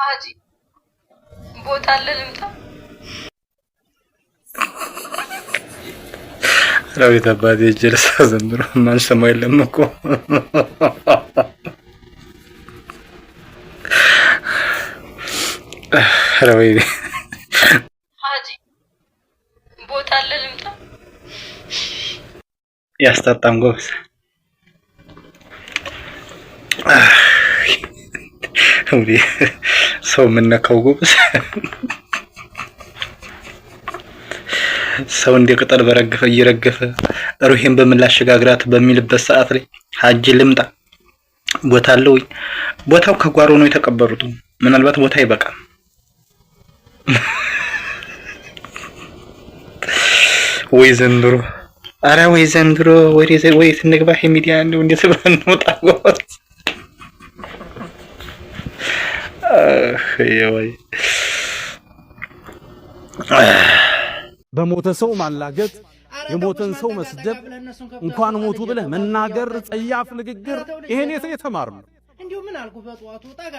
አጂ ቦታ አለ ልምጣ? ራዊት አባቴ ጀለሳ ዘንድሮ ማን ሰማይ የለም እኮ ራዊት አጂ ቦታ አለ ልምጣ? ያስታጣም ጎበዝ ሰው ምነካው ጎበዝ ሰው እንደ ቅጠል በረገፈ እየረገፈ ሩሄን በምላሽጋግራት በሚልበት ሰዓት ላይ ሀጅ ልምጣ ቦታ አለው። ቦታው ከጓሮ ነው የተቀበሩት። ምናልባት ቦታ ይበቃል። ወይ ዘንድሮ አረ ወይ ዘንድሮ ወይ ስንግባ ሚዲያ እንደው እንዴት ብለን እንወጣ ጎበዝ ወይ በሞተ ሰው ማላገጥ የሞተን ሰው መስደብ እንኳን ሞቱ ብለህ መናገር ጸያፍ ንግግር ይሄን የተማርነው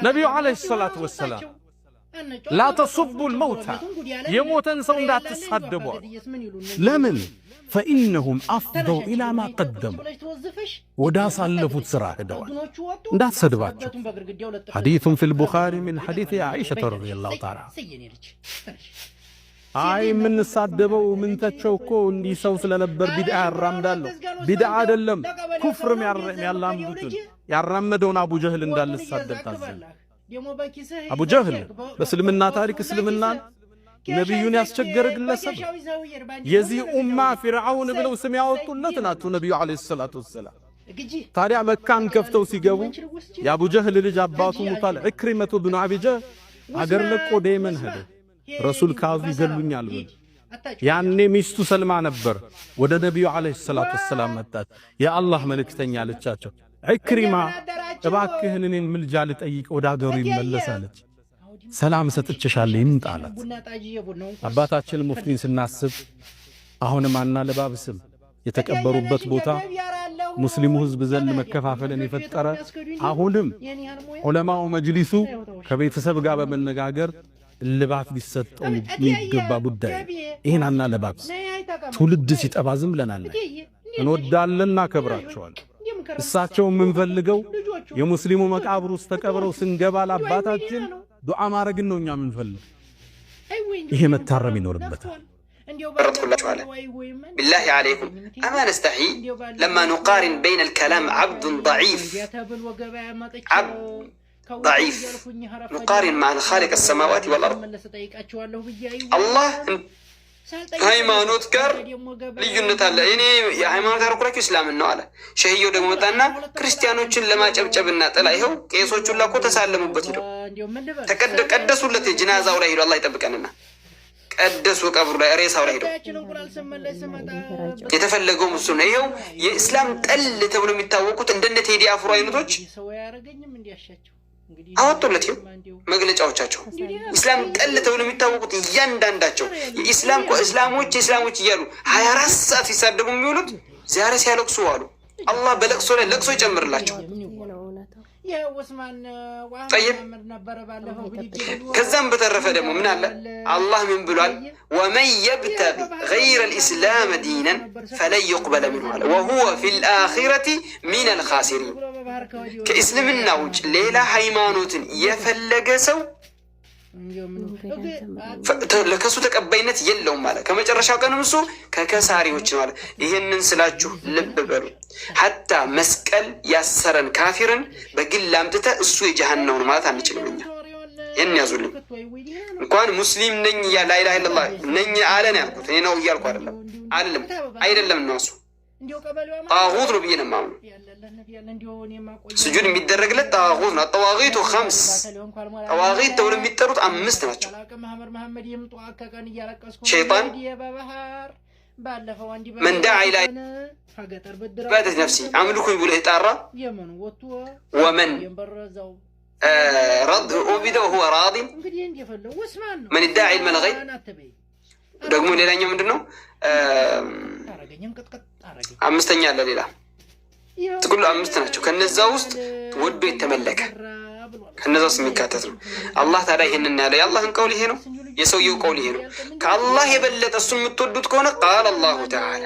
ነብዩ አለይሂ ሰላቱ ወሰላም لا تصبوا الموتى يموتن سو እንዳትሳደቡ ለምን فإنهم أفضوا إلى ما قدموا ودا صلفوا سرا هدوا እንዳትሰድባቸው حديث في البخاري من حديث عائشة رضي الله تعالى አይ ምን ሳደበው ምን ተቸውኮ እንዲ ሰው ስለነበር ቢድዓ ያራምዳለው ቢድዓ አይደለም ኩፍርም ያላምዱትን ያራመደውን አቡ ጀህል እንዳልሳደብ ታዘለ አቡ ጀህል በእስልምና ታሪክ እስልምናን ነብዩን ያስቸገረ ግለሰብ የዚህ ኡማ ፍርዓውን ብለው ስም ያወጡለት ናቸው ነብዩ አለይሂ ሰላቱ ወሰለም ታዲያ መካን ከፍተው ሲገቡ የአቡ ጀህል ልጅ አባቱ ሙታል ኢክሪመቱ ብኑ አቢ ጀህል አገር ለቆ ደየመን ሄደ ረሱል ካዙ ይገሉኛል ብሎ ያኔ ሚስቱ ሰልማ ነበር ወደ ነብዩ አለይሂ ሰላቱ ወሰለም መጣች የአላህ መልእክተኛ አለቻቸው ኢክሪማ እባክህን እኔን ምልጃ ልጠይቅ ወደ አገሩ ይመለሳለች ሰላም ሰጥቼሻለሁ ይምጣላት አባታችን ሙፍቲን ስናስብ አሁንም አናለባብስም የተቀበሩበት ቦታ ሙስሊሙ ህዝብ ዘንድ መከፋፈልን የፈጠረ አሁንም ዑለማው መጅሊሱ ከቤተሰብ ጋር በመነጋገር ልባፍ ሊሰጠው የሚገባ ጉዳይ ይሄን አናለባብስ ትውልድ ሲጠባ ዝም ብለናል እንወዳለንና ከብራቸዋል እሳቸው የምንፈልገው የሙስሊሙ መቃብር ውስጥ ተቀብረው ስንገባ ለአባታችን ዱዓ ማድረግን ነው እኛ የምንፈልግ ይሄ መታረም ይኖርበታል برتكلاچواله بالله عليكم اما نستحي لما نقارن بين الكلام عبد ضعيف ضعيف نقارن مع خالق السماوات والارض الله ሃይማኖት ጋር ልዩነት አለ እኔ የሃይማኖት አርኩራችሁ እስላም ነው አለ ሸህየው ደግሞ መጣና ክርስቲያኖችን ለማጨብጨብና ጥላ ይሄው ቄሶቹን ላቆ ተሳለሙበት ሄዶ ተቀደሱለት የጅናዛው ላይ ሄዶ አላህ ይጠብቀንና ቀደሱ ቀብሩ ላይ ሬሳው ላይ ሄዶ የተፈለገው ሙሱ ነው ይሄው የእስላም ጠል ተብሎ የሚታወቁት እንደነ ቴዲ አፍሮ አይነቶች አወጡለት መግለጫዎቻቸው እስላም ጠል ተብሎ የሚታወቁት እያንዳንዳቸው እስላሞች እያሉ 24 ሰዓት ሲሳደቡ የሚውሉት ዛሬ ሲያለቅሱ አሉ አላህ በለቅሶ ላይ ለቅሶ ይጨምርላቸው طيب كذب بترفه دمو من الله الله من بلال ومن يبتغي غير الإسلام دينا فلن يقبل منه وهو في الآخرة من الخاسرين كإسلام النوج ليلة حيمانوت يفلق سو ለከሱ ተቀባይነት የለውም ማለት ከመጨረሻው ቀን ምሱ ከከሳሪዎች ነው ማለት ይሄንን ስላችሁ ልብ በሉ hatta መስቀል ያሰረን ካፊርን በግል አምጥተ እሱ የጀሃነም ነው ማለት አንችልም እኛ ይሄን ያዙልኝ እንኳን ሙስሊም ነኝ ያ ላ ኢላሃ ኢላላህ ነኝ አለን ያልኩት እኔ ነው እያልኩ አይደለም ነው እሱ طاغوت ነው ብዬ ነው ማምነው سجود የሚደረግለት طاغوت ነው طواغيت 5 طواغيت ተብሎ የሚጠሩት 5 ናቸው ሸይጣን من دعا إلى عبادة نفسي عملكم يقول إطارة ومن رد وبده وهو راضي من الداعي علم الغيب ደግሞ ሌላኛው ምንድነው አምስተኛ አለ ሌላ ጥቅሉ 5 ናቸው ከነዛ ውስጥ ወዶ የተመለከ ከነዛ ውስጥ የሚካተት ነው። አላህ ታዲያ ይሄንን ያለው የአላህን ቀውል ይሄ ነው፣ የሰውየው ቀውል ይሄ ነው። ከአላህ የበለጠ እሱን የምትወዱት ከሆነ ቃል አላሁ ተዓላ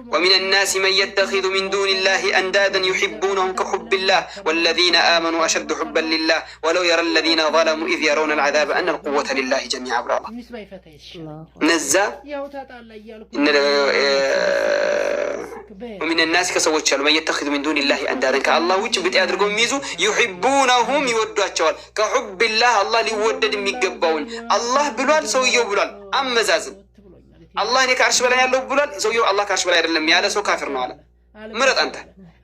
ومن الناس من يتخذ من دون الله أندادا يحبونهم كحب الله والذين آمنوا أشد حبا لله ولو يرى الذين ظلموا إذ يرون العذاب أن القوة لله جميعا بالله نزا ومن الناس كسوتش من يتخذ من دون الله أندادا كالله وجه بتأدركم ميزو يحبونهم يودوا كحب الله الله ليودد ميقبون الله بلوال سويو بلوال أما زازن الله إنك عرش بلا يالله بلال سويو الله كعرش بلا يرلم ياله سو كافر نواله مرت أنت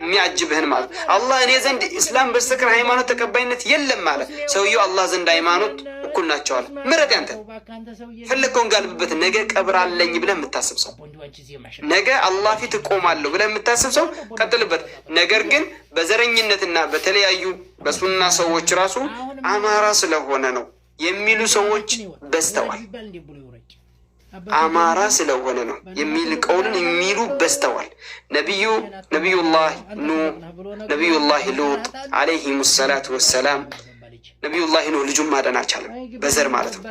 ميعجبهن ماله الله إني زند إسلام بسكر هيمانه تكبينت يلم ماله سويو الله زند هيمانه وكلنا تشال مرت أنت فلكون قال ببت نجا كبر على اللي بلا متاسب صو نجا الله في تقوم على بلا متاسب صو قتل بت نجرجن بزرين النتنا بتلي أيوب بسونا سوتش راسو أمارا سلهونا نو يميلو سوتش بستوال አማራ ስለሆነ ነው የሚል ቀውልን የሚሉ በስተዋል። ነቢዩላህ ኑህ፣ ነቢዩላህ ሉጥ አለይሂሙ ሰላቱ ወሰላም ነቢዩላህ ኑህ ልጁን ማዳን አልቻለም፣ በዘር ማለት ነው።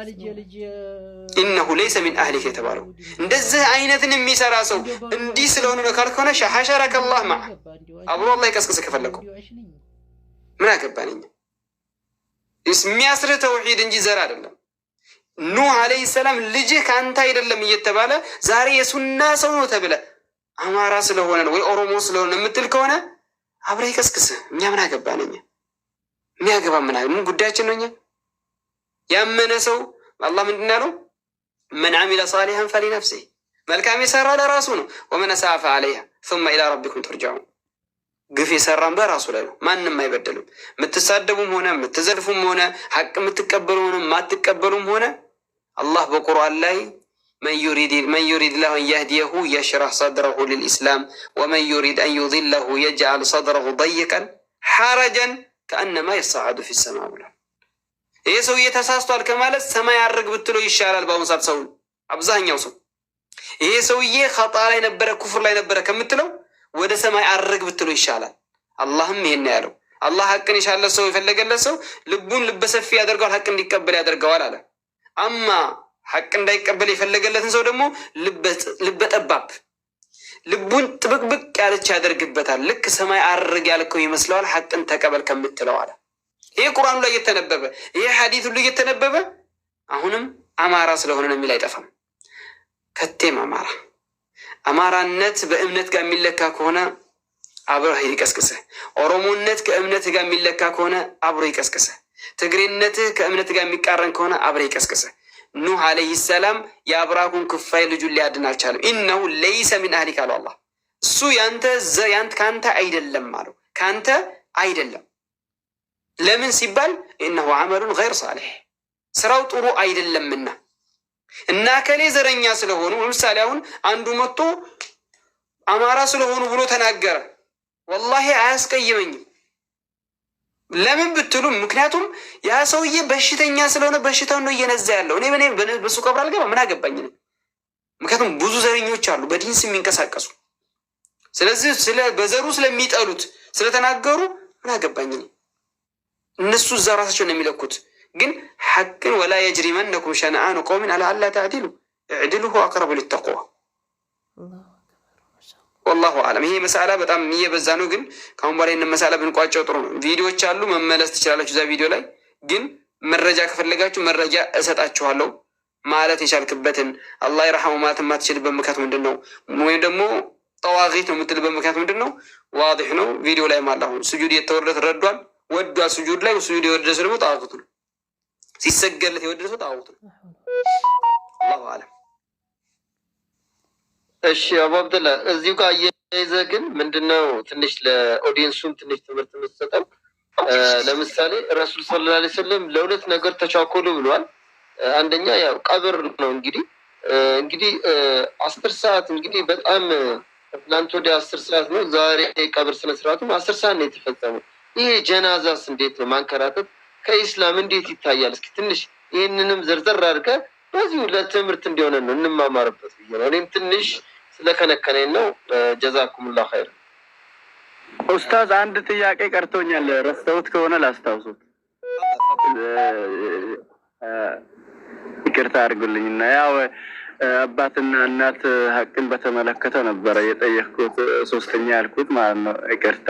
ኢነሁ ለይሰ ሚን አህሊክ የተባለው እንደዚህ አይነትን የሚሰራ ሰው እንዲህ ስለሆነ ነው ካልከሆነ ሐሸረከ አላህ ማ አብሮ አላህ ይቀስቅስ ከፈለከው ምን አገባኝ። የሚያስርህ ተውሂድ እንጂ ዘር አይደለም። ኑህ አለይሂ ሰላም ልጅህ ከአንተ አይደለም እየተባለ ዛሬ የሱና ሰው ነው ተብለ አማራ ስለሆነ ነው ወይ ኦሮሞ ስለሆነ የምትል ከሆነ አብረህ ይቀስቅስህ። እኛ ምን አገባን? እኛ የሚያገባ ምን ጉዳያችን ነው? እኛ ያመነ ሰው አላህ ምንድን ነው ያለው? መን አሚለ ሷሊሐን ፈሊነፍሲህ፣ መልካም የሰራ ለራሱ ነው። ወመን አሳአ ፈዐለይሃ ثم ኢላ ረቢኩም ተርጀዑን። ግፍ የሰራም በራሱ ላይ ነው፣ ማንም አይበደልም። የምትሳደቡም ሆነ የምትዘልፉም ሆነ ሐቅ የምትቀበሉ ሆነ የማትቀበሉም ሆነ አላህ በቁርአን ላይ መን ዩሪድ ለሁ አን የህዲየሁ የሽረህ ሰድረሁ ሊልኢስላም ወመን ዩሪድ አን ዩድለሁ የጅዐል ሰድረሁ ደይቀን ሐረጀን ከአነማ የሰዓዱ ፊ ሰማ ብሏል። ይሄ ሰውዬ ተሳስቷል ከማለት ሰማይ አርግ ብትለው ይሻላል። በአሁኑ ሰዓት ሰው አብዛኛው ሰው ይሄ ሰውዬ ኸጣ ላይ ነበረ ኩፍር ላይ ነበረ ከምትለው ወደ ሰማይ አርግ ብትለው ይሻላል። አላህም ይሄን ያለው አላህ ሐቅን የሻለት ሰው የፈለገለት ሰው ልቡን ልበሰፊ ያደርገዋል፣ ሐቅ እንዲቀበል ያደርገዋል አለ። አማ ሐቅ እንዳይቀበል የፈለገለትን ሰው ደግሞ ልበጠባብ ልቡን ጥብቅብቅ ያለች ያደርግበታል። ልክ ሰማይ አርግ ያልከው ይመስለዋል ሐቅን ተቀበል ከምትለው አለ። ይሄ ቁርአኑ ላይ እየተነበበ ይሄ ሐዲስ ሁሉ እየተነበበ አሁንም አማራ ስለሆነ ነው የሚል አይጠፋም። ከቴም አማራነት በእምነት ጋር የሚለካ ከሆነ አብሮ ይቀስቅስህ። ኦሮሞነት ከእምነት ጋር የሚለካ ከሆነ አብሮ ይቀስቅስህ። ትግሬነትህ ከእምነት ጋር የሚቃረን ከሆነ አብሮ ይቀስቅስህ። ኑህ አለይሂ ሰላም የአብራኩን ክፋይ ልጁን ሊያድን አልቻለም። ኢነሁ ለይሰ ሚን አህሊክ አለው አላህ። እሱ ከአንተ አይደለም አለው፣ ከአንተ አይደለም። ለምን ሲባል ኢነሁ ዐመሉን ገይር ሳሊሕ፣ ስራው ጥሩ አይደለምና እና ከሌ ዘረኛ ስለሆኑ ለምሳሌ አሁን አንዱ መጥቶ አማራ ስለሆኑ ብሎ ተናገረ። ወላሂ አያስቀይመኝም። ለምን ብትሉ ምክንያቱም ያ ሰውዬ በሽተኛ ስለሆነ በሽታውን ነው እየነዛ ያለው። እኔ በሱ ቀብር አልገባ ምን አገባኝ ነው። ምክንያቱም ብዙ ዘረኞች አሉ በዲን ስም የሚንቀሳቀሱ። ስለዚህ በዘሩ ስለሚጠሉት ስለተናገሩ ምን አገባኝ ነው። እነሱ እዛ ራሳቸው ነው የሚለኩት። ግን ሐቅን ወላ የጅሪመነኩም ሸነአኑ ቀውሚን አላ አላ ተዕዲሉ እዕድሉ ሁወ አቅረቡ ሊተቅዋ ወላሁ አዕለም። ይሄ መሳላ በጣም እየበዛ ነው። ግን ከአሁን በኋላ ይህንን መሳላ ብንቋጨው ጥሩ ነው። ቪዲዮዎች አሉ መመለስ ትችላላችሁ እዛ ቪዲዮ ላይ። ግን መረጃ ከፈለጋችሁ መረጃ እሰጣችኋለሁ። ማለት የቻልክበትን አላህ ይርሐሙ ማለት የማትችልበት ምክንያት ምንድን ነው? ወይም ደግሞ ጠዋጊት ነው የምትልበት ምክንያት ምንድን ነው? ዋዲሕ ነው። ቪዲዮ ላይ ማለት አሁን ስጁድ የተወረደ ረዷል ወዷል። ስጁድ ላይ ስጁድ የወደደ ሰው ደግሞ ጣዖት ነው። ሲሰገድለት የወደደ ሰው ጣዖት ነው። አላሁ አዕለም። እሺ አቡ አብደላ እዚሁ ጋር እየያዘ ግን ምንድነው ትንሽ ለኦዲየንሱም ትንሽ ትምህርት የምትሰጠው ለምሳሌ ረሱል ሰለላሁ ዐለይሂ ወሰለም ለሁለት ነገር ተቻኮሉ ብሏል። አንደኛ ያው ቀብር ነው። እንግዲህ 10 ሰዓት እንግዲህ በጣም ትናንት ወደ 10 ሰዓት ነው። ዛሬ ቀብር ስነ ስርዓቱም 10 ሰዓት ነው የተፈጸመው። ይሄ ጀናዛስ እንዴት ነው ማንከራተት ከኢስላም እንዴት ይታያል? እስኪ ትንሽ ይህንንም ዘርዘር አድርገህ በዚሁ ለትምህርት እንዲሆነ ነው እንማማርበት ብዬ ነው። እኔም ትንሽ ስለከነከነኝ ነው። ጀዛኩሙላህ ኸይር። ኡስታዝ አንድ ጥያቄ ቀርቶኛል፣ ረስተውት ከሆነ ላስታውሱት። ይቅርታ አድርጉልኝና ያው አባትና እናት ሀቅን በተመለከተ ነበረ የጠየቅኩት ሶስተኛ ያልኩት ማለት ነው። ይቅርታ።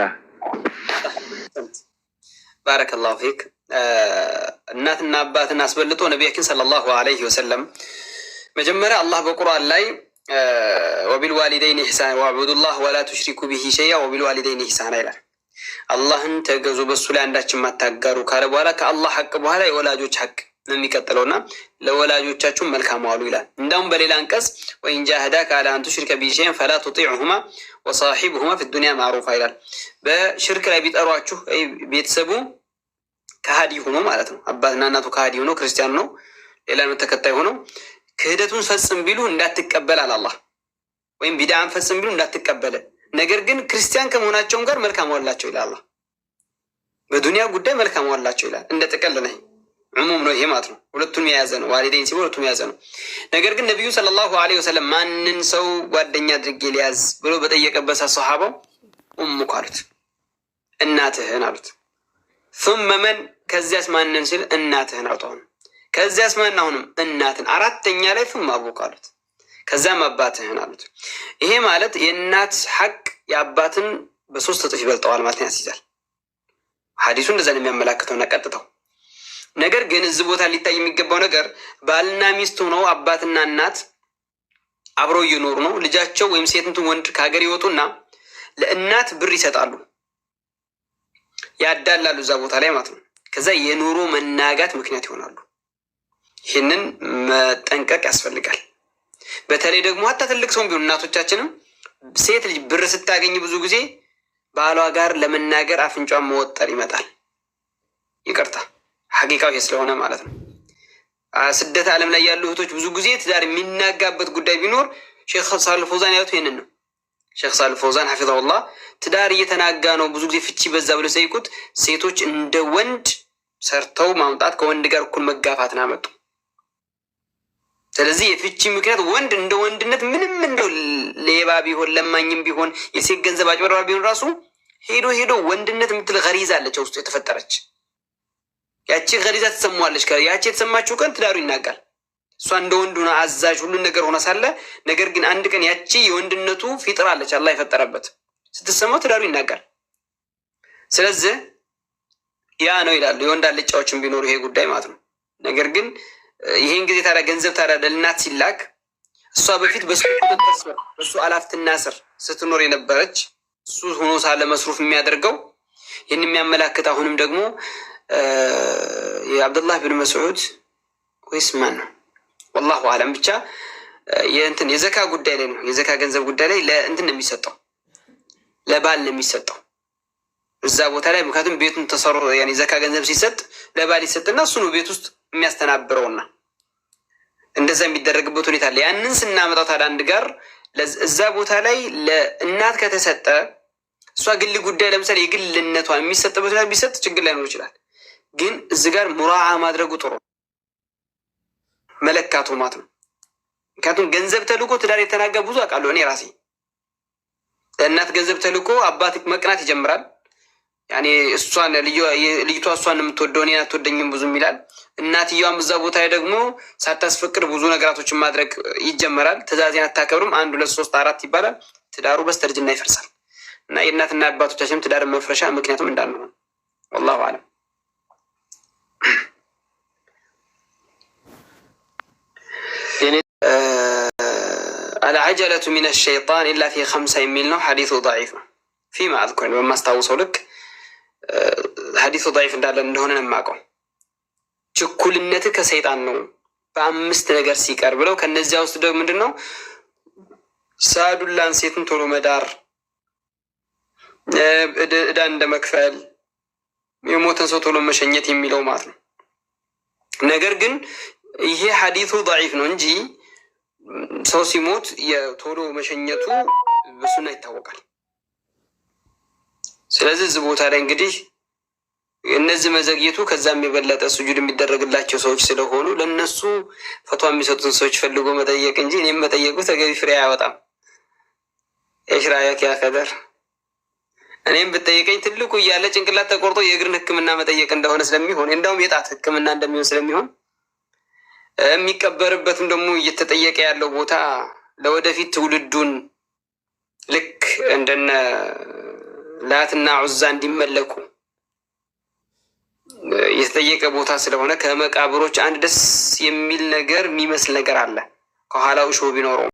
ባረከላሁ ፊክ። እናትና አባትን አስበልጦ ነቢያችን ሰለላሁ ዐለይሂ ወሰለም መጀመሪያ አላህ በቁርአን ላይ ወቢልዋሊደይን ኢሕሳን ወዕቡዱላህ ወላ ቱሽሪኩ ቢሂ ሸይአ ወቢልዋሊደይን ኢሕሳን ይላል። አላህን ተገዙ በሱ ላይ አንዳችን ማታጋሩ ካለ በኋላ ከአላህ ሐቅ በኋላ የወላጆች ሐቅ ነው የሚቀጥለውና ለወላጆቻችሁ መልካም ዋሉ ይላል። እንዳውም በሌላ አንቀጽ ወኢን ጃሃዳከ ዐላ አን ቱሽሪከ ቢ ሸይአን ፈላ ቱጢዕሁማ ወሳሒብሁማ ፊ ዱንያ ማዕሩፋ ይላል። በሽርክ ላይ ቢጠሯችሁ ቤተሰቡ ከሃዲ ሆኖ ማለት ነው፣ አባትና እናቱ ከሃዲ ሆኖ ክርስቲያን ነው ሌላ ነው ተከታይ ሆኖ ክህደቱን ፈጽም ቢሉ እንዳትቀበል አላህ፣ ወይም ቢድዓን ፈጽም ቢሉ እንዳትቀበለ፣ ነገር ግን ክርስቲያን ከመሆናቸውም ጋር መልካም ዋላቸው ይላል አላህ። በዱንያ ጉዳይ መልካም ዋላቸው ይላል። እንደ ጥቅል ነው፣ ዑሙም ነው ይሄ ማለት ነው። ሁለቱም የያዘ ነው። ዋሊደይን ሲባል ሁለቱም የያዘ ነው። ነገር ግን ነቢዩ ሰለላሁ ዐለይሂ ወሰለም ማንን ሰው ጓደኛ አድርጌ ሊያዝ ብሎ በጠየቀበት ሰሃባው ኡሙክ አሉት፣ እናትህን አሉት። ثم من ከዚያስ ማንን ሲል እናትህን አሉት። አሁን ከዚያስ ማን? አሁንም እናትን። አራተኛ ላይ ثم አቡክ አሉት፣ ከዛም አባትህን አሉት። ይሄ ማለት የእናት ሐቅ የአባትን በሶስት እጥፍ ይበልጠዋል ማለት ያስይዛል። ሐዲሱ እንደዛ ነው የሚያመላክተውና ቀጥታው። ነገር ግን እዚህ ቦታ ሊታይ የሚገባው ነገር ባልና ሚስት ሆነው አባትና እናት አብረው እየኖሩ ነው። ልጃቸው ወይም ሴትን ወንድ ከሀገር ይወጡና ለእናት ብር ይሰጣሉ፣ ያዳላሉ እዛ ቦታ ላይ ማለት ነው። ከዛ የኑሮ መናጋት ምክንያት ይሆናሉ። ይህንን መጠንቀቅ ያስፈልጋል። በተለይ ደግሞ ሀታ ትልቅ ሰው ቢሆን እናቶቻችንም ሴት ልጅ ብር ስታገኝ ብዙ ጊዜ ባሏ ጋር ለመናገር አፍንጫን መወጠር ይመጣል። ይቅርታ ሐቂቃው ይሄ ስለሆነ ማለት ነው። ስደት ዓለም ላይ ያሉ እህቶች ብዙ ጊዜ ትዳር የሚናጋበት ጉዳይ ቢኖር ሼክ ሳልህ ፈውዛን ያሉት ይሄንን ነው። ሼክ ሳልህ ፈውዛን ሐፊዘሁላህ ትዳር እየተናጋ ነው ብዙ ጊዜ ፍቺ በዛ ብለው ሲጠይቁት ሴቶች እንደ ወንድ ሰርተው ማምጣት ከወንድ ጋር እኩል መጋፋትን አመጡ። ስለዚህ የፍቺ ምክንያት ወንድ እንደ ወንድነት ምንም እንደው ሌባ ቢሆን ለማኝም ቢሆን የሴት ገንዘብ አጭበርባሪ ቢሆን ራሱ ሄዶ ወንድነት የምትል ገሪዛ አለች ውስጡ የተፈጠረች። ያቺ ገሪዛ ትሰማዋለች። ያቺ የተሰማችው ቀን ትዳሩ ይናጋል። እሷ እንደ ወንድ ሆና አዛዥ ሁሉን ነገር ሆና ሳለ ነገር ግን አንድ ቀን ያቺ የወንድነቱ ፊጥራ አለች አላህ የፈጠረበት ስትሰማው ትዳሩ ይናጋል። ስለዚህ ያ ነው ይላሉ የወንድ አልጫዎችን ቢኖሩ ይሄ ጉዳይ ማለት ነው። ነገር ግን ይሄን ጊዜ ታዲያ ገንዘብ ታዲያ ለእናት ሲላክ እሷ በፊት በሱ ቁጥጥር ስር በሱ አላፍትና ስር ስትኖር የነበረች እሱ ሆኖ ሳለ መስሩፍ የሚያደርገው ይህን የሚያመላክት አሁንም ደግሞ የአብዱላህ ብን መስዑድ ወይስ ማን ነው ወላሁ አለም ብቻ የእንትን የዘካ ጉዳይ ላይ ነው። የዘካ ገንዘብ ጉዳይ ላይ ለእንትን ነው የሚሰጠው፣ ለባል ነው የሚሰጠው እዛ ቦታ ላይ። ምክንያቱም ቤቱን ተሰሩ ያኔ ዘካ ገንዘብ ሲሰጥ ለባል ይሰጥና እሱ ነው ቤት ውስጥ የሚያስተናብረውና እንደዛ የሚደረግበት ሁኔታ አለ። ያንን ስናመጣው ታዲያ አንድ ጋር እዛ ቦታ ላይ ለእናት ከተሰጠ እሷ ግል ጉዳይ ለምሳሌ የግልነቷን የሚሰጥበት ሁኔታ ቢሰጥ ችግር ላይኖር ይችላል። ግን እዚህ ጋር ሙራዓ ማድረጉ ጥሩ መለካቱ ማለት ነው። ምክንያቱም ገንዘብ ተልኮ ትዳር የተናጋ ብዙ አውቃለሁ እኔ ራሴ። ለእናት ገንዘብ ተልኮ አባት መቅናት ይጀምራል። ያኔ እሷን ልጅቷ እሷን የምትወደው እኔን አትወደኝም ብዙም ይላል። እናትየዋም እዛ ቦታ ላይ ደግሞ ሳታስፈቅድ ብዙ ነገራቶችን ማድረግ ይጀመራል። ትእዛዜን አታከብርም፣ 1 2 3 4 ይባላል። ትዳሩ በስተርጅና ይፈርሳል። እና የእናትና አባቶቻችንም ትዳር መፍረሻ ምክንያቱም እንዳንሆን ወላሁ አለም። አልዐጀለቱ ሚነ ሸይጣን ኢላ ፊ 5 የሚል ነው። ሐዲሱ ደዒፍ ነው። ፊማ አዝኩር በማስታውሰው ልክ ሐዲሱ ደዒፍ እንዳለ እንደሆነ ነው የማውቀው። ችኩልነት ከሰይጣን ነው በ5 ነገር ሲቀር ብለው ከነዚያ ውስጥ ደግሞ ምንድን ነው ሳዱላን ሴትን ቶሎ መዳር፣ ዕዳ እንደ መክፈል፣ የሞተን ሰው ቶሎ መሸኘት የሚለው ማለት ነው። ነገር ግን ይሄ ሐዲሱ ደዒፍ ነው እንጂ ሰው ሲሞት የቶሎ መሸኘቱ በሱና ይታወቃል። ስለዚህ እዚህ ቦታ ላይ እንግዲህ እነዚህ መዘግየቱ ከዛም የበለጠ ስጁድ የሚደረግላቸው ሰዎች ስለሆኑ ለነሱ ፈቷ የሚሰጡትን ሰዎች ፈልጎ መጠየቅ እንጂ እኔም መጠየቁ ተገቢ ፍሬ አያወጣም። የሽራያክ ያከደር እኔም ብጠይቀኝ ትልቁ እያለ ጭንቅላት ተቆርጦ የእግርን ሕክምና መጠየቅ እንደሆነ ስለሚሆን እንደውም የጣት ሕክምና እንደሚሆን ስለሚሆን የሚቀበርበትም ደግሞ እየተጠየቀ ያለው ቦታ ለወደፊት ትውልዱን ልክ እንደነ ላትና ዑዛ እንዲመለኩ የተጠየቀ ቦታ ስለሆነ ከመቃብሮች አንድ ደስ የሚል ነገር የሚመስል ነገር አለ ከኋላው ሾህ ቢኖረው